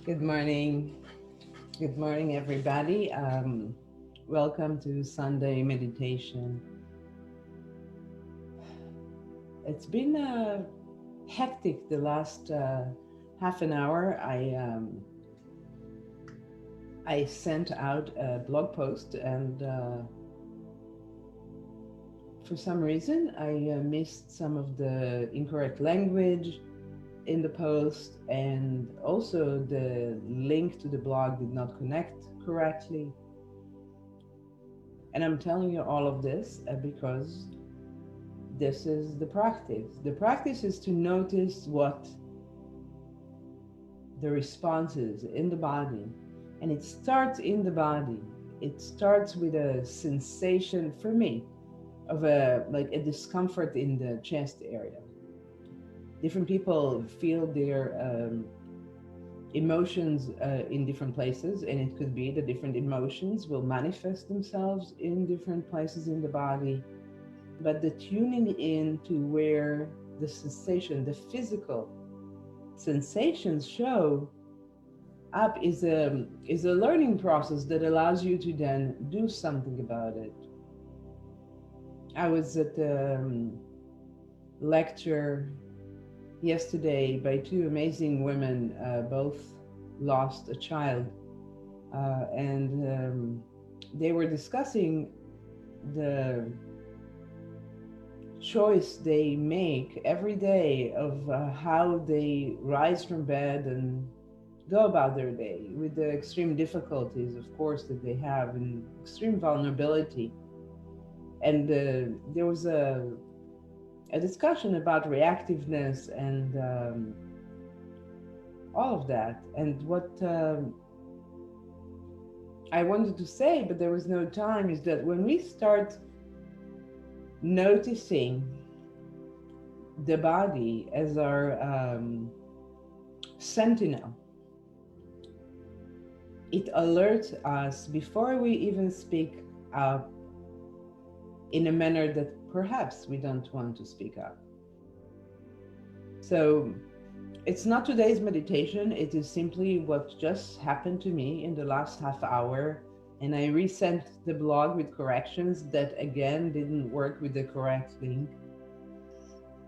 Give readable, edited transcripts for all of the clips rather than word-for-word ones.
Good morning. Good morning, everybody. Welcome to Sunday meditation. It's been hectic the last half an hour. I sent out a blog post, and for some reason, I missed some of the incorrect language in the post, and also the link to the blog did not connect correctly. And I'm telling you all of this because this is the practice. The practice is to notice what the response is in the body. And it starts in the body. It starts with a sensation, for me, of a discomfort in the chest area. Different people feel their emotions in different places, and it could be that different emotions will manifest themselves in different places in the body. But the tuning in to where the sensation, the physical sensations show up is a learning process that allows you to then do something about it. I was at a lecture yesterday by two amazing women, both lost a child, and they were discussing the choice they make every day of how they rise from bed and go about their day, with the extreme difficulties, of course, that they have, and extreme vulnerability. And there was a discussion about reactiveness and all of that. And what I wanted to say, but there was no time, is that when we start noticing the body as our sentinel, it alerts us before we even speak up in a manner that perhaps we don't want to speak up. So it's not today's meditation, it is simply what just happened to me in the last half hour. And I resent the blog with corrections that again didn't work with the correct link.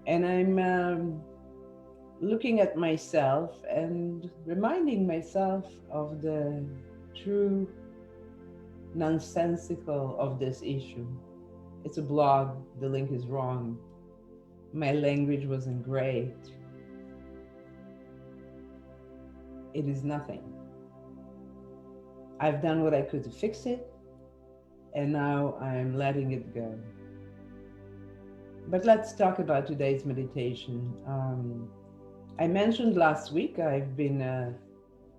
And I'm looking at myself and reminding myself of the true nonsensical of this issue. It's a blog, the link is wrong. My language wasn't great. It is nothing. I've done what I could to fix it, and now I'm letting it go. But let's talk about today's meditation. I mentioned last week I've been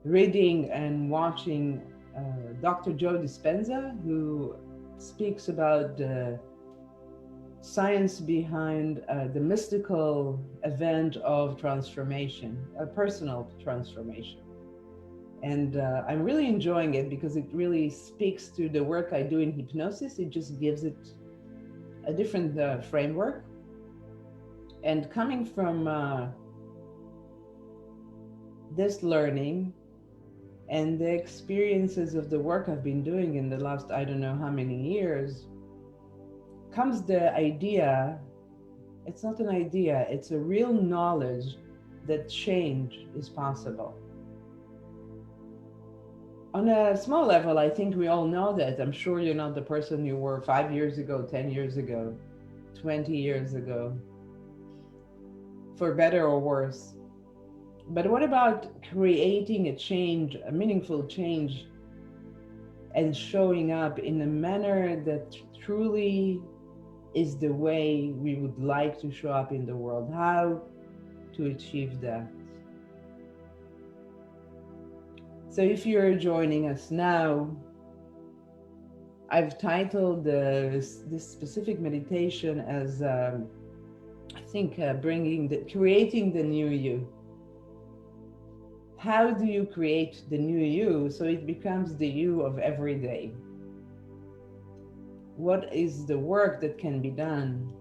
reading and watching Dr. Joe Dispenza, who speaks about the science behind the mystical event of transformation, a personal transformation. And I'm really enjoying it because it really speaks to the work I do in hypnosis. It just gives it a different framework. And coming from this learning and the experiences of the work I've been doing in the last, I don't know how many years, comes the idea, it's not an idea, it's a real knowledge that change is possible. On a small level, I think we all know that. I'm sure you're not the person you were 5 years ago, 10 years ago, 20 years ago, for better or worse. But what about creating a change, a meaningful change, and showing up in a manner that truly is the way we would like to show up in the world? How to achieve that? So if you're joining us now, I've titled this specific meditation as I think creating the new you. How do you create the new you so it becomes the you of every day? What is the work that can be done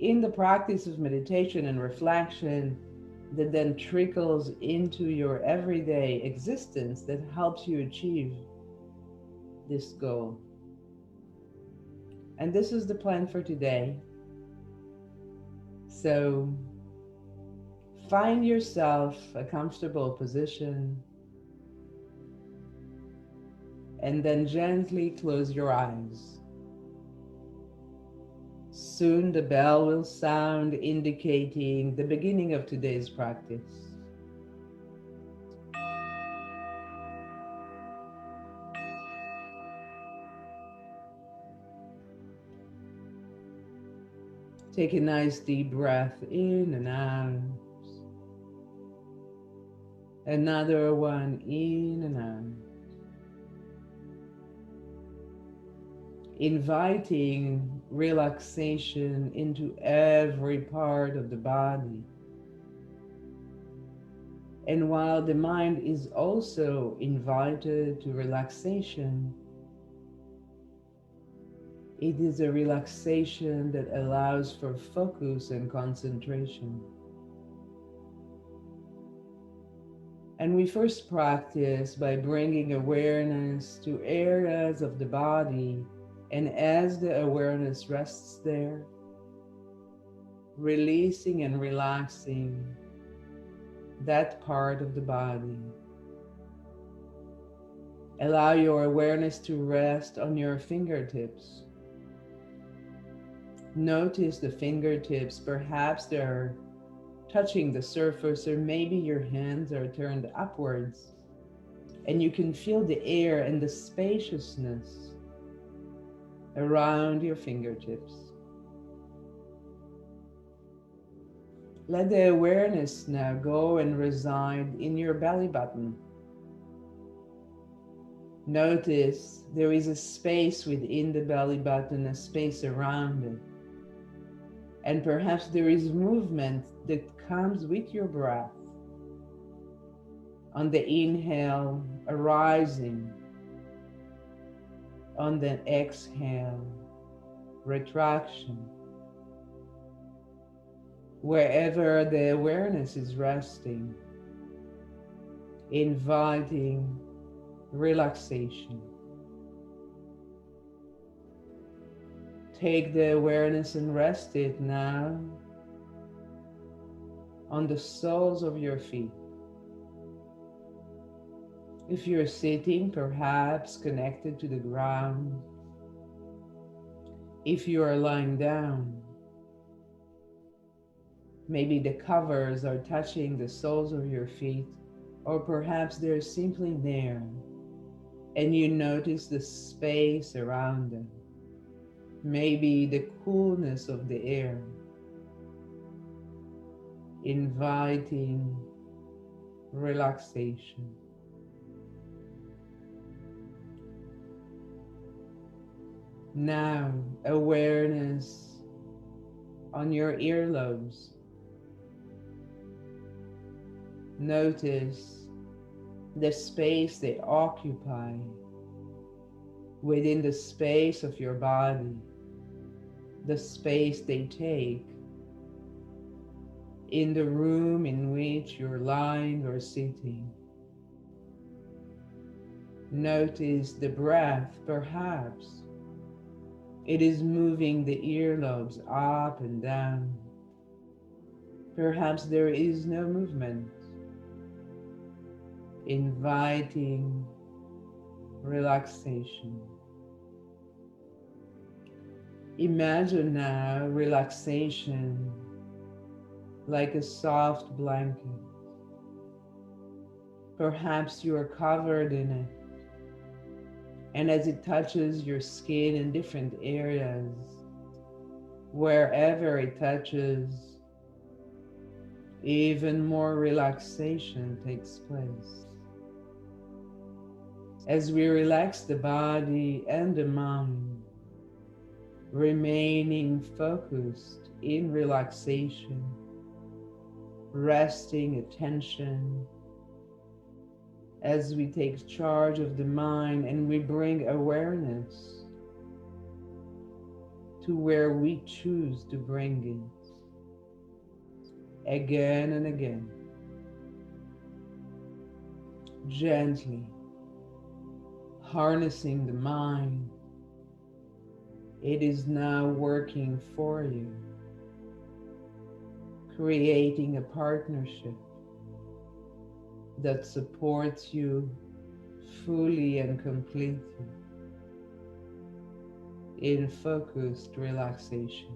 in the practice of meditation and reflection that then trickles into your everyday existence that helps you achieve this goal. And this is the plan for today. So find yourself a comfortable position and then gently close your eyes. Soon the bell will sound, indicating the beginning of today's practice. Take a nice deep breath in and out. Another one in and out. Inviting relaxation into every part of the body. And while the mind is also invited to relaxation, it is a relaxation that allows for focus and concentration. And we first practice by bringing awareness to areas of the body, and as the awareness rests there, releasing and relaxing that part of the body. Allow your awareness to rest on your fingertips. Notice the fingertips, perhaps they're touching the surface, or maybe your hands are turned upwards, and you can feel the air and the spaciousness around your fingertips. Let the awareness now go and reside in your belly button. Notice there is a space within the belly button, a space around it. And perhaps there is movement that comes with your breath. On the inhale, arising. On the exhale, retraction. Wherever the awareness is resting, inviting relaxation. Take the awareness and rest it now on the soles of your feet. If you're sitting, perhaps connected to the ground. If you are lying down, maybe the covers are touching the soles of your feet, or perhaps they're simply there, and you notice the space around them. Maybe the coolness of the air, inviting relaxation. Now, awareness on your earlobes. Notice the space they occupy within the space of your body, the space they take in the room in which you're lying or sitting. Notice the breath, perhaps it is moving the earlobes up and down. Perhaps there is no movement, inviting relaxation. Imagine now relaxation like a soft blanket. Perhaps you are covered in it, and as it touches your skin in different areas, wherever it touches, even more relaxation takes place. As we relax the body and the mind, remaining focused in relaxation, resting attention, as we take charge of the mind and we bring awareness to where we choose to bring it, again and again. gently harnessing the mind. It is now working for you, creating a partnership that supports you fully and completely in focused relaxation.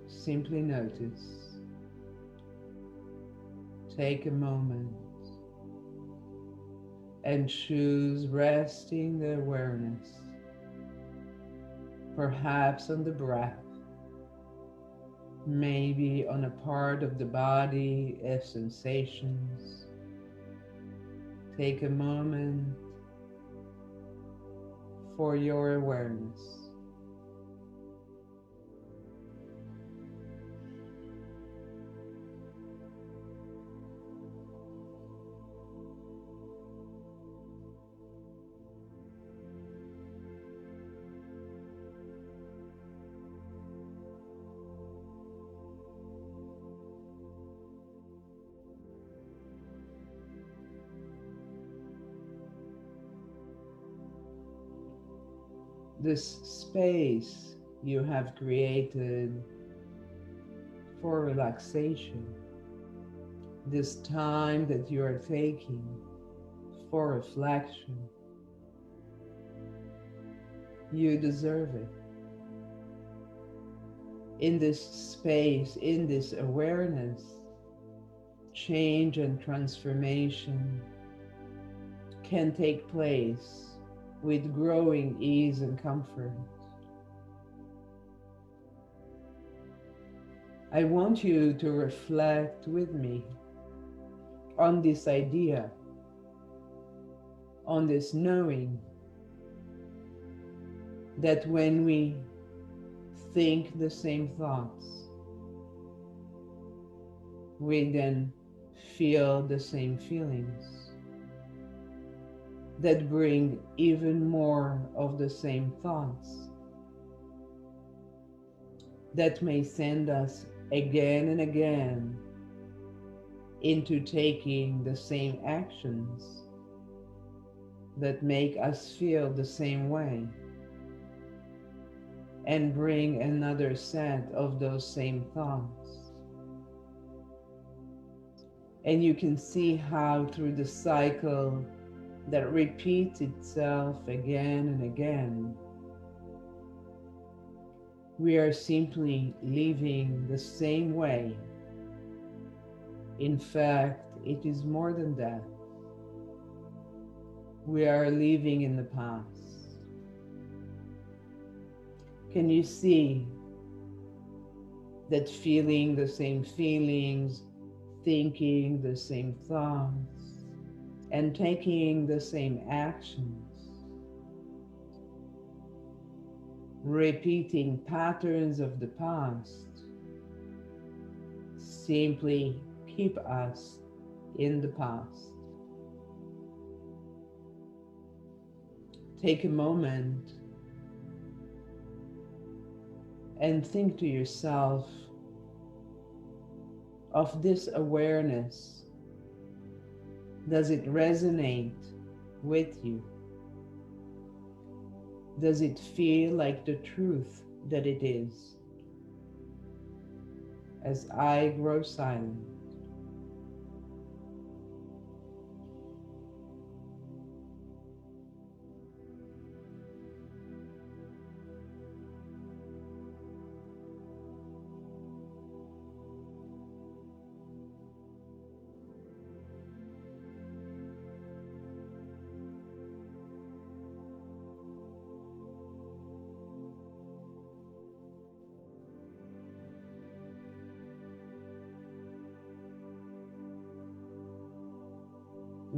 Simply notice, take a moment, and choose resting the awareness, perhaps on the breath, maybe on a part of the body as sensations. Take a moment for your awareness. This space you have created for relaxation, this time that you are taking for reflection, you deserve it. In this space, in this awareness, change and transformation can take place with growing ease and comfort. I want you to reflect with me on this idea, on this knowing that when we think the same thoughts, we then feel the same feelings that bring even more of the same thoughts that may send us again and again into taking the same actions that make us feel the same way and bring another set of those same thoughts. And you can see how through the cycle that repeats itself again and again, we are simply living the same way. In fact, it is more than that. We are living in the past. Can you see that feeling the same feelings, thinking the same thoughts, and taking the same actions, repeating patterns of the past, simply keep us in the past? Take a moment and think to yourself of this awareness. Does it resonate with you? Does it feel like the truth that it is? As I grow silent,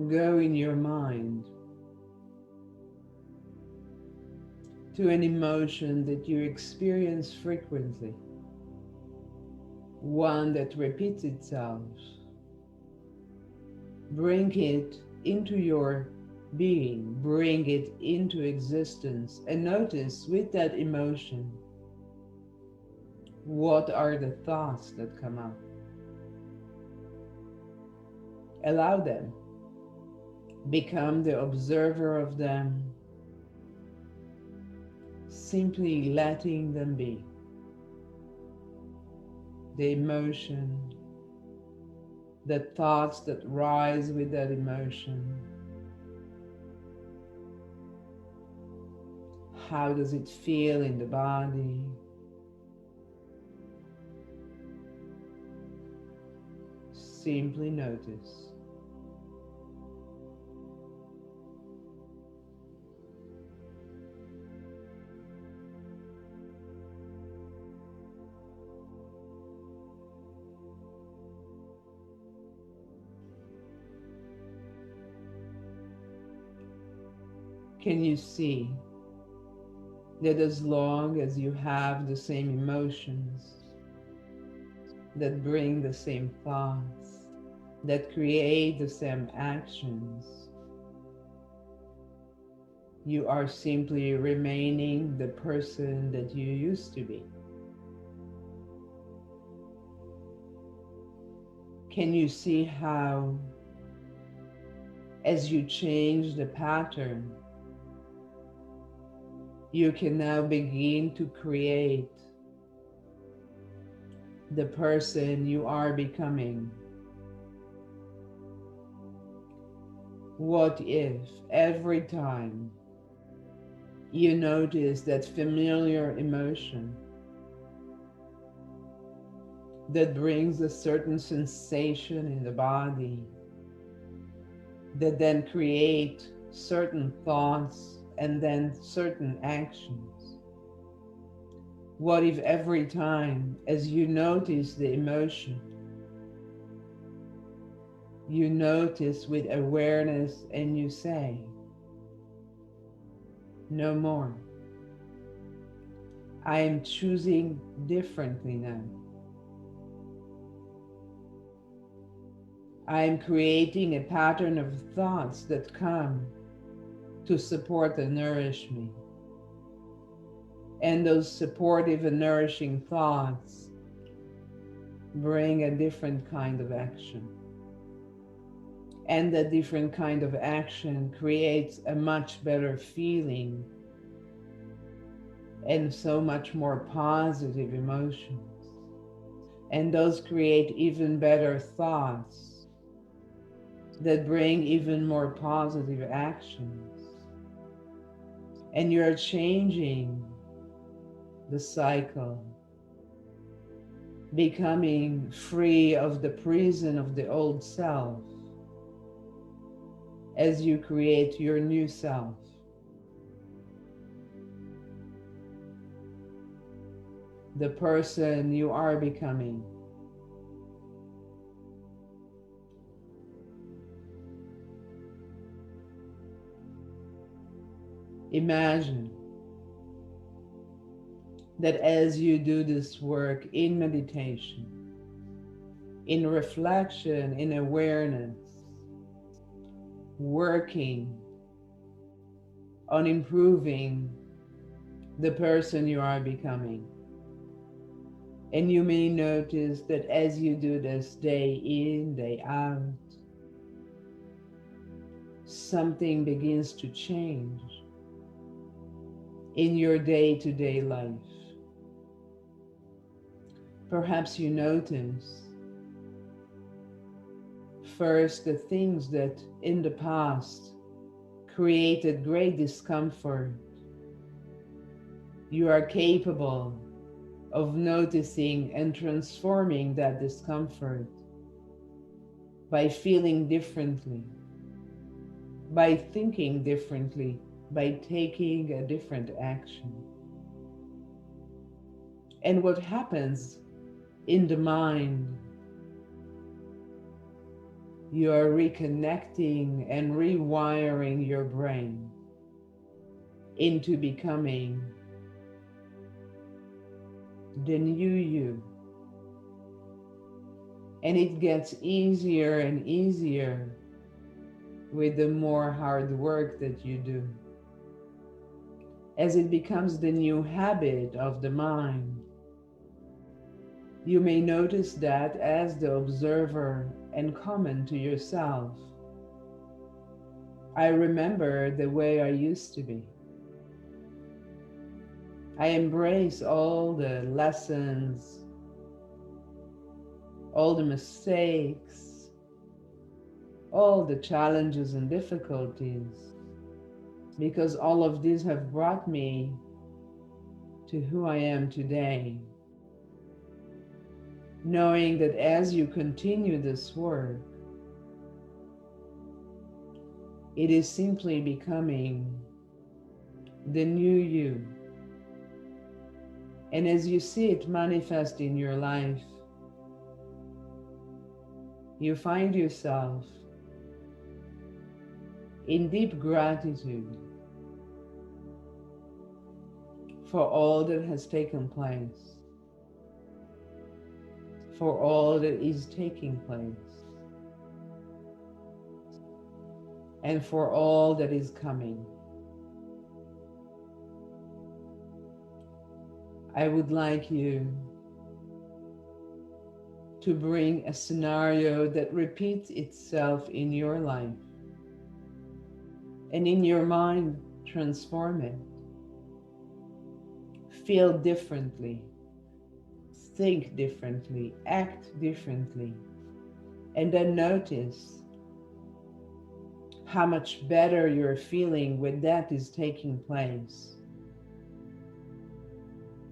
go in your mind to an emotion that you experience frequently, one that repeats itself. Bring it into your being, bring it into existence, and notice with that emotion, what are the thoughts that come up? Allow them. Become the observer of them, simply letting them be. The emotion, the thoughts that rise with that emotion. How does it feel in the body? Simply notice. Can you see that as long as you have the same emotions, that bring the same thoughts, that create the same actions, you are simply remaining the person that you used to be? Can you see how, as you change the pattern, you can now begin to create the person you are becoming? What if every time you notice that familiar emotion that brings a certain sensation in the body, that then create certain thoughts and then certain actions? What if every time as you notice the emotion, you notice with awareness and you say, no more. I am choosing differently now. I am creating a pattern of thoughts that come to support and nourish me. And those supportive and nourishing thoughts bring a different kind of action. And that different kind of action creates a much better feeling and so much more positive emotions. And those create even better thoughts that bring even more positive actions. And you're changing the cycle, becoming free of the prison of the old self as you create your new self. The person you are becoming. Imagine that as you do this work in meditation, in reflection, in awareness, working on improving the person you are becoming. And you may notice that as you do this day in, day out, something begins to change in your day-to-day life. Perhaps you notice first the things that in the past created great discomfort. You are capable of noticing and transforming that discomfort by feeling differently, by thinking differently, by taking a different action. And what happens in the mind, you are reconnecting and rewiring your brain into becoming the new you. And it gets easier and easier with the more hard work that you do. As it becomes the new habit of the mind, you may notice that as the observer and comment to yourself, I remember the way I used to be. I embrace all the lessons, all the mistakes, all the challenges and difficulties, because all of these have brought me to who I am today. Knowing that as you continue this work, it is simply becoming the new you. And as you see it manifest in your life, you find yourself in deep gratitude for all that has taken place, for all that is taking place, and for all that is coming. I would like you to bring a scenario that repeats itself in your life, and in your mind, transform it. Feel differently, think differently, act differently, and then notice how much better you're feeling when that is taking place.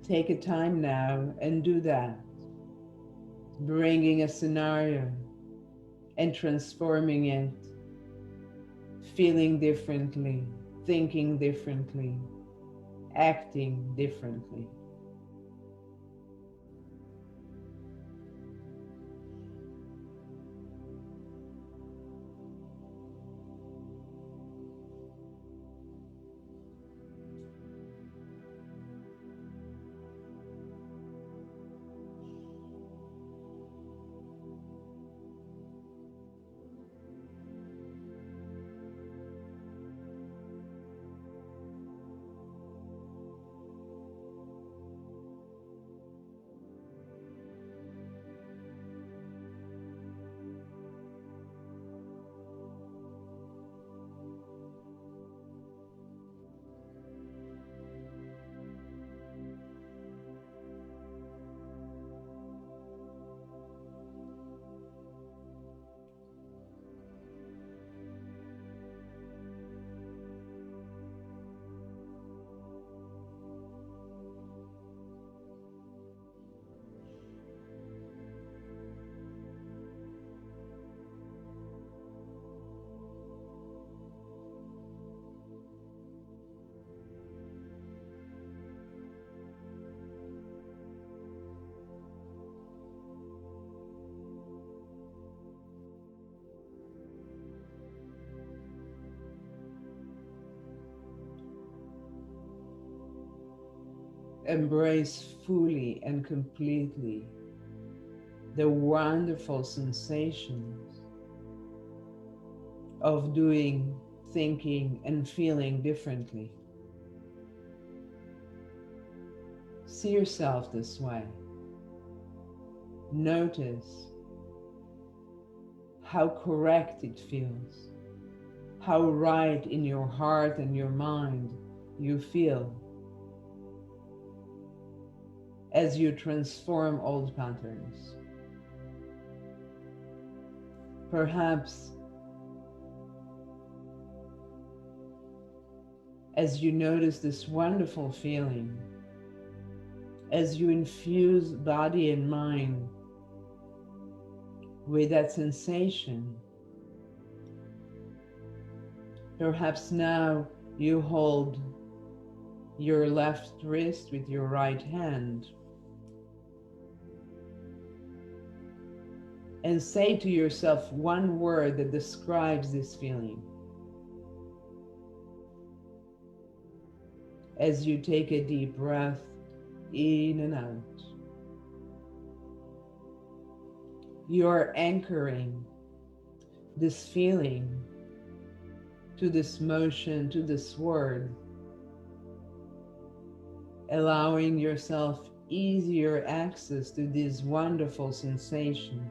Take a time now and do that, bringing a scenario and transforming it, feeling differently, thinking differently, acting differently. Embrace fully and completely the wonderful sensations of doing, thinking, and feeling differently. See yourself this way. Notice how correct it feels, how right in your heart and your mind you feel as you transform old patterns. Perhaps as you notice this wonderful feeling, as you infuse body and mind with that sensation, perhaps now you hold your left wrist with your right hand and say to yourself one word that describes this feeling. As you take a deep breath in and out, you're anchoring this feeling to this motion, to this word, allowing yourself easier access to these wonderful sensations.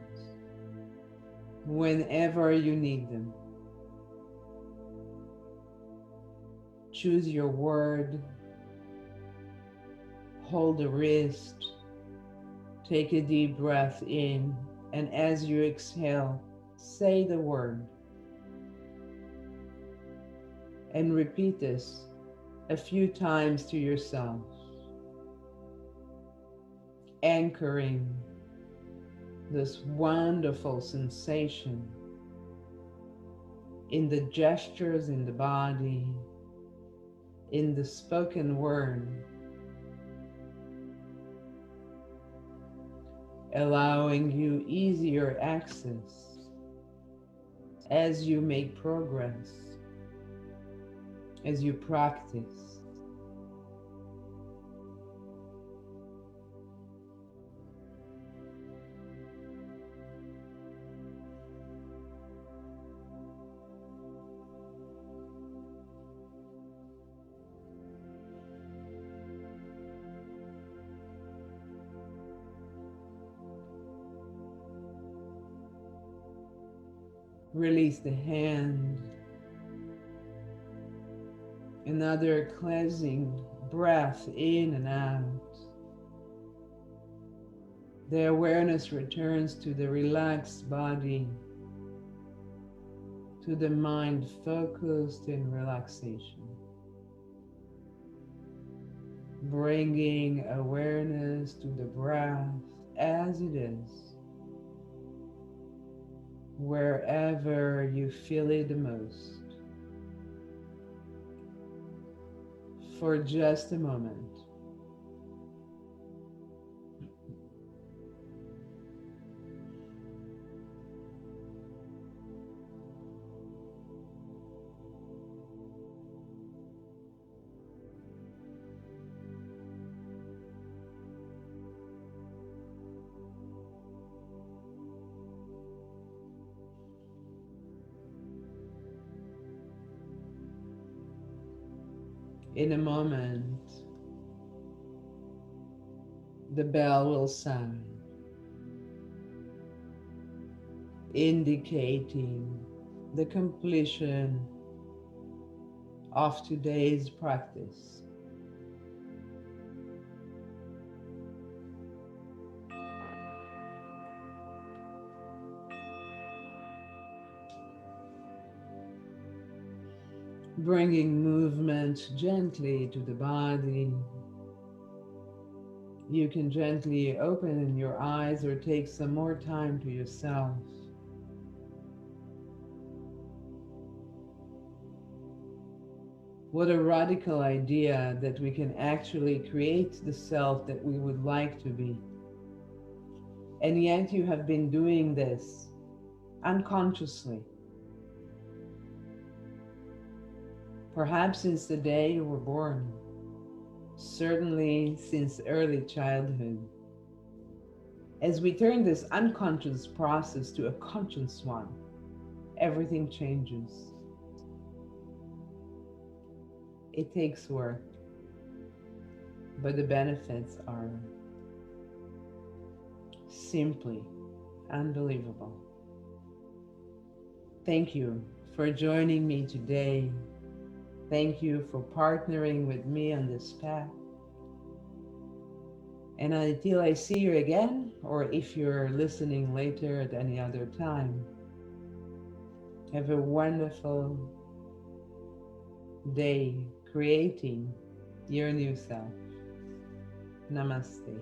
whenever you need them. Choose your word, hold the wrist, take a deep breath in, and as you exhale, say the word. And repeat this a few times to yourself, anchoring this wonderful sensation in the gestures in the body, in the spoken word, allowing you easier access as you make progress, as you practice. Release the hand. Another cleansing breath in and out. The awareness returns to the relaxed body, to the mind focused in relaxation. Bringing awareness to the breath as it is, wherever you feel it the most. For just a moment. In a moment, the bell will sound, indicating the completion of today's practice. Bringing movement gently to the body. You can gently open your eyes or take some more time to yourself. What a radical idea that we can actually create the self that we would like to be. And yet you have been doing this unconsciously. Perhaps since the day you were born, certainly since early childhood. As we turn this unconscious process to a conscious one, everything changes. It takes work, but the benefits are simply unbelievable. Thank you for joining me today. Thank you for partnering with me on this path. And until I see you again, or if you're listening later at any other time, have a wonderful day creating your new self. Namaste.